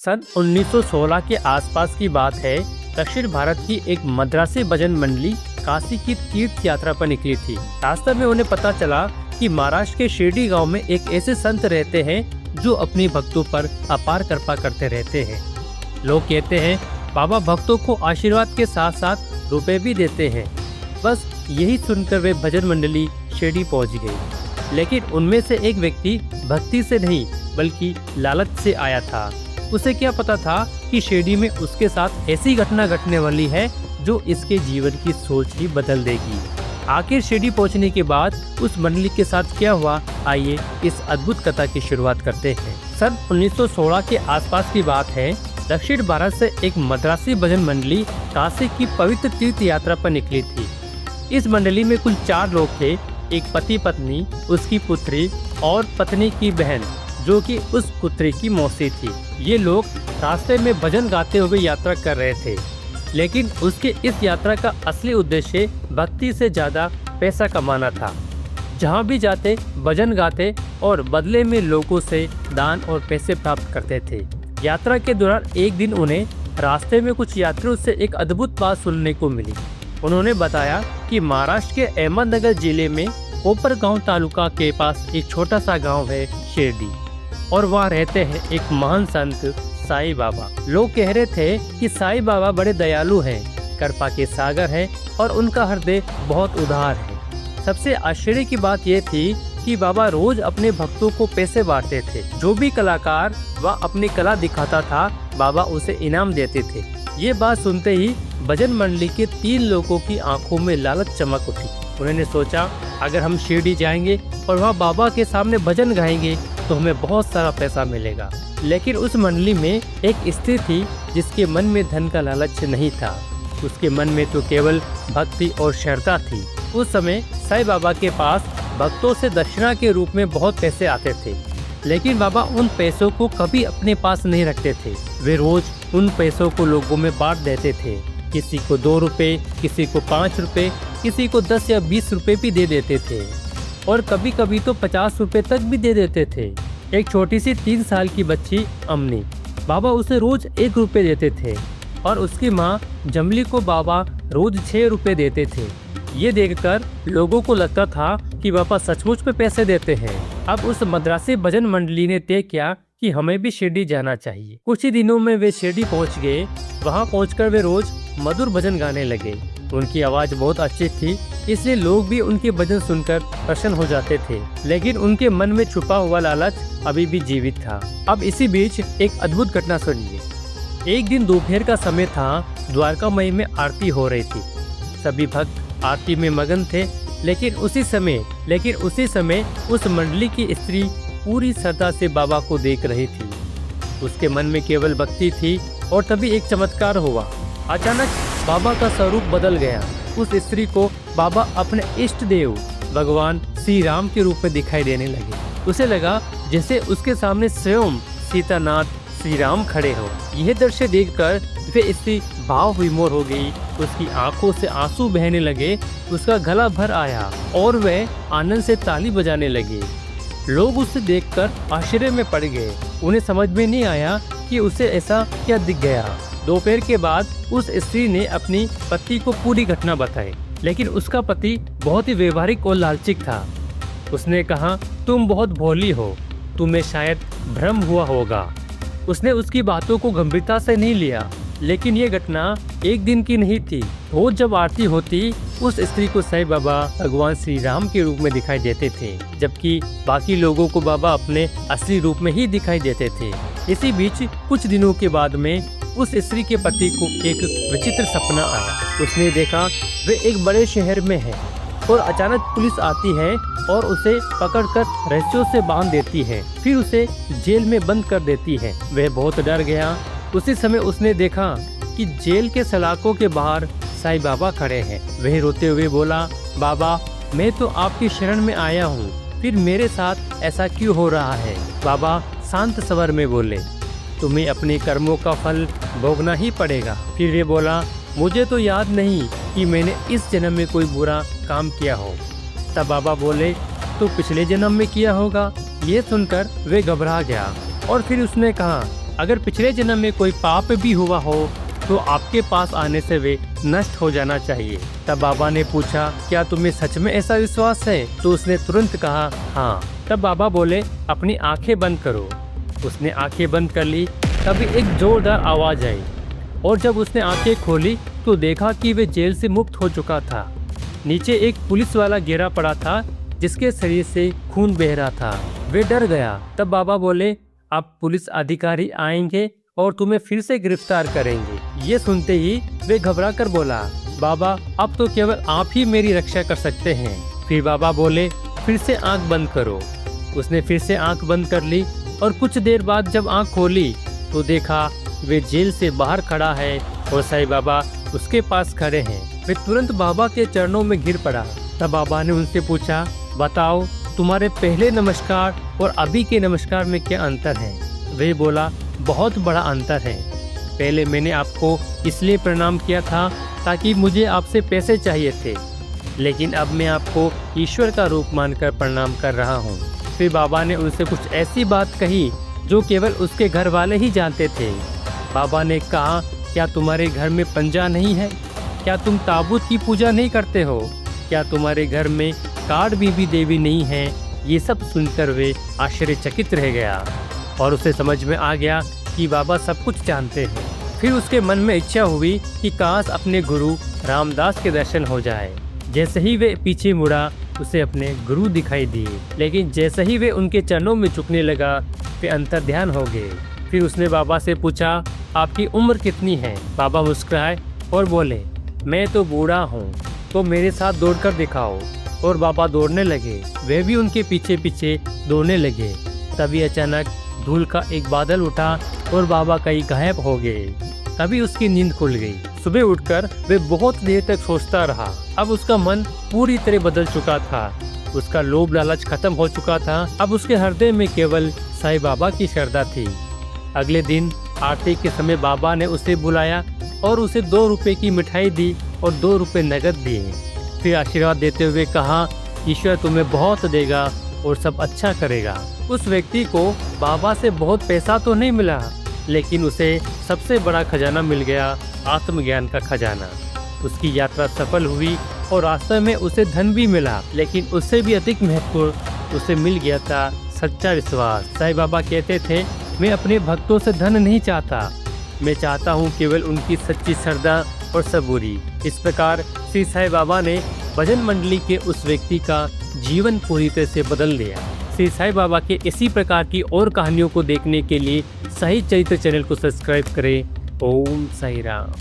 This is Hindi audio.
सन 1916 के आसपास की बात है। दक्षिण भारत की एक मद्रासी भजन मंडली काशी की तीर्थ यात्रा पर निकली थी। रास्ते में उन्हें पता चला कि महाराष्ट्र के शिरडी गांव में एक ऐसे संत रहते हैं जो अपनी भक्तों पर अपार कृपा करते रहते हैं। लोग कहते हैं बाबा भक्तों को आशीर्वाद के साथ साथ रुपए भी देते हैं। बस यही सुनकर वे भजन मंडली शिरडी पहुंच गई। लेकिन उनमें से एक व्यक्ति भक्ति से नहीं बल्कि लालच से आया था। उसे क्या पता था कि शिरडी में उसके साथ ऐसी घटना घटने वाली है जो इसके जीवन की सोच ही बदल देगी। आखिर शिरडी पहुंचने के बाद उस मंडली के साथ क्या हुआ, आइए इस अद्भुत कथा की शुरुआत करते हैं। सन 1916 के आसपास की बात है। दक्षिण भारत से एक मद्रासी भजन मंडली काशी की पवित्र तीर्थ यात्रा पर निकली थी। इस मंडली में कुल 4 लोग थे, एक पति पत्नी, उसकी पुत्री और पत्नी की बहन जो कि उस पुत्री की मौसी थी। ये लोग रास्ते में भजन गाते हुए यात्रा कर रहे थे, लेकिन उसके इस यात्रा का असली उद्देश्य भक्ति से ज्यादा पैसा कमाना था। जहाँ भी जाते भजन गाते और बदले में लोगों से दान और पैसे प्राप्त करते थे। यात्रा के दौरान एक दिन उन्हें रास्ते में कुछ यात्रियों से एक अद्भुत बात सुनने को मिली। उन्होंने बताया कि महाराष्ट्र के अहमदनगर जिले में कोपरगांव तालुका के पास एक छोटा सा गांव है शिरडी, और वहाँ रहते हैं एक महान संत साईं बाबा। लोग कह रहे थे कि साईं बाबा बड़े दयालु हैं, कृपा के सागर हैं और उनका हृदय बहुत उदार है। सबसे आश्चर्य की बात यह थी कि बाबा रोज अपने भक्तों को पैसे बांटते थे। जो भी कलाकार वह अपनी कला दिखाता था बाबा उसे इनाम देते थे। ये बात सुनते ही भजन मंडली के 3 लोगों की आंखों में लालच चमक उठी। उन्होंने सोचा अगर हम शिरडी जाएंगे और वहाँ बाबा के सामने भजन गाएंगे तो हमें बहुत सारा पैसा मिलेगा। लेकिन उस मंडली में एक स्त्री थी जिसके मन में धन का लालच नहीं था। उसके मन में तो केवल भक्ति और श्रद्धा थी। उस समय साईं बाबा के पास भक्तों से दक्षिणा के रूप में बहुत पैसे आते थे, लेकिन बाबा उन पैसों को कभी अपने पास नहीं रखते थे। वे रोज उन पैसों को लोगों में बांट देते थे। किसी को 2 रुपए, किसी को 5 रुपए, किसी को 10 या 20 रुपए भी दे देते थे, और कभी कभी तो 50 रुपए तक भी दे देते थे। एक छोटी सी 3 साल की बच्ची अमनी, बाबा उसे रोज 1 रुपए देते थे, और उसकी माँ जमली को बाबा रोज 6 रुपए देते थे। ये देखकर लोगों को लगता था कि बाबा सचमुच में पैसे देते हैं। अब उस मद्रासी भजन मंडली ने तय किया कि हमें भी शिरडी जाना चाहिए। कुछ ही दिनों में वे शिरडी पहुंच गए। वहां पहुंचकर वे रोज मधुर भजन गाने लगे। उनकी आवाज बहुत अच्छी थी, इसलिए लोग भी उनके भजन सुनकर प्रसन्न हो जाते थे। लेकिन उनके मन में छुपा हुआ लालच अभी भी जीवित था। अब इसी बीच एक अद्भुत घटना सुनिए। एक दिन दोपहर का समय था। द्वारकामयी में आरती हो रही थी। सभी भक्त आरती में मगन थे, लेकिन उसी समय उस मंडली की स्त्री पूरी श्रद्धा से बाबा को देख रही थी। उसके मन में केवल भक्ति थी, और तभी एक चमत्कार हुआ। अचानक बाबा का स्वरूप बदल गया। उस स्त्री को बाबा अपने इष्ट देव भगवान श्री राम के रूप में दिखाई देने लगे। उसे लगा जैसे उसके सामने स्वयं सीतानाथ श्री राम खड़े हो। यह दृश्य देखकर वे स्त्री भाव विमोर हो गई। उसकी आंखों से आंसू बहने लगे, उसका गला भर आया और वह आनंद से ताली बजाने लगे। लोग उसे देखकर आश्चर्य में पड़ गए। उन्हें समझ में नहीं आया कि उसे ऐसा क्या दिख गया। दोपहर के बाद उस स्त्री ने अपनी पति को पूरी घटना बताई, लेकिन उसका पति बहुत ही व्यवहारिक और लालचिक था। उसने कहा, तुम बहुत भोली हो, तुम्हें शायद भ्रम हुआ होगा। उसने उसकी बातों को गंभीरता से नहीं लिया। लेकिन ये घटना एक दिन की नहीं थी। रोज जब आरती होती, उस स्त्री को साईं बाबा भगवान श्री राम के रूप में दिखाई देते थे, जबकि बाकी लोगों को बाबा अपने असली रूप में ही दिखाई देते थे। इसी बीच कुछ दिनों के बाद में उस स्त्री के पति को एक विचित्र सपना आया। उसने देखा वे एक बड़े शहर में है और अचानक पुलिस आती है और उसे पकड़कर रस्सियों से बांध देती है, फिर उसे जेल में बंद कर देती है। वह बहुत डर गया। उसी समय उसने देखा कि जेल के सलाखों के बाहर साईं बाबा खड़े हैं। वह रोते हुए बोला, बाबा मैं तो आपकी शरण में आया हूँ, फिर मेरे साथ ऐसा क्यों हो रहा है? बाबा शांत स्वर में बोले, तुम्हें अपने कर्मों का फल भोगना ही पड़ेगा। फिर वे बोला, मुझे तो याद नहीं कि मैंने इस जन्म में कोई बुरा काम किया हो। तब बाबा बोले, तो पिछले जन्म में किया होगा। ये सुनकर वे घबरा गया और फिर उसने कहा, अगर पिछले जन्म में कोई पाप भी हुआ हो तो आपके पास आने से वे नष्ट हो जाना चाहिए। तब बाबा ने पूछा, क्या तुम्हें सच में ऐसा विश्वास है? तो उसने तुरंत कहा, हाँ। तब बाबा बोले, अपनी आंखें बंद करो। उसने आंखें बंद कर ली। तभी एक जोरदार आवाज आई और जब उसने आंखें खोली तो देखा कि वे जेल से मुक्त हो चुका था। नीचे एक पुलिस वाला गिरा पड़ा था जिसके शरीर से खून बह रहा था। वे डर गया। तब बाबा बोले, अब पुलिस अधिकारी आएंगे और तुम्हें फिर से गिरफ्तार करेंगे। ये सुनते ही वे घबरा कर बोला, बाबा अब तो केवल आप ही मेरी रक्षा कर सकते हैं। फिर बाबा बोले, फिर से आंख बंद करो। उसने फिर से आंख बंद कर ली और कुछ देर बाद जब आंख खोली तो देखा वे जेल से बाहर खड़ा है और साईं बाबा उसके पास खड़े हैं। वे तुरंत बाबा के चरणों में गिर पड़ा। तब बाबा ने उनसे पूछा, बताओ तुम्हारे पहले नमस्कार और अभी के नमस्कार में क्या अंतर है? वे बोला, बहुत बड़ा अंतर है। पहले मैंने आपको इसलिए प्रणाम किया था ताकि मुझे आपसे पैसे चाहिए थे, लेकिन अब मैं आपको ईश्वर का रूप मानकर प्रणाम कर रहा हूँ। फिर बाबा ने उनसे कुछ ऐसी बात कही जो केवल उसके घर वाले ही जानते थे। बाबा ने कहा, क्या तुम्हारे घर में पंजा नहीं है? क्या तुम ताबूत की पूजा नहीं करते हो? क्या तुम्हारे घर में काड़ बीबी देवी नहीं है? ये सब सुनकर वे आश्चर्यचकित रह गया और उसे समझ में आ गया कि बाबा सब कुछ जानते हैं। फिर उसके मन में इच्छा हुई कि काश अपने गुरु रामदास के दर्शन हो जाए। जैसे ही वे पीछे मुड़ा उसे अपने गुरु दिखाई दिए, लेकिन जैसे ही वे उनके चरणों में झुकने लगा वे अंतर्ध्यान हो गए। फिर उसने बाबा से पूछा, आपकी उम्र कितनी है? बाबा मुस्कुराए और बोले, मैं तो बूढ़ा हूँ, तो मेरे साथ दौड़कर दिखाओ। और बाबा दौड़ने लगे। वे भी उनके पीछे पीछे दौड़ने लगे। तभी अचानक धूल का एक बादल उठा और बाबा कहीं गायब हो गए। तभी उसकी नींद खुल गई। सुबह उठकर वे बहुत देर तक सोचता रहा। अब उसका मन पूरी तरह बदल चुका था। उसका लोभ लालच खत्म हो चुका था। अब उसके हृदय में केवल साईं बाबा की श्रद्धा थी। अगले दिन आरती के समय बाबा ने उसे बुलाया और उसे 2 रुपए की मिठाई दी और 2 रुपए नगद दिए। फिर आशीर्वाद देते हुए कहा, ईश्वर तुम्हें बहुत देगा और सब अच्छा करेगा। उस व्यक्ति को बाबा से बहुत पैसा तो नहीं मिला, लेकिन उसे सबसे बड़ा खजाना मिल गया, आत्मज्ञान का खजाना। उसकी यात्रा सफल हुई और रास्ते में उसे धन भी मिला, लेकिन उससे भी अधिक महत्वपूर्ण उसे मिल गया था सच्चा विश्वास। साईं बाबा कहते थे, मैं अपने भक्तों से धन नहीं चाहता, मैं चाहता हूँ केवल उनकी सच्ची श्रद्धा और सबूरी। इस प्रकार श्री साईं बाबा ने भजन मंडली के उस व्यक्ति का जीवन पूरी तरह से बदल दिया। श्री साईं बाबा के इसी प्रकार की और कहानियों को देखने के लिए सही चरित्र चैनल को सब्सक्राइब करें। ओम साईं राम।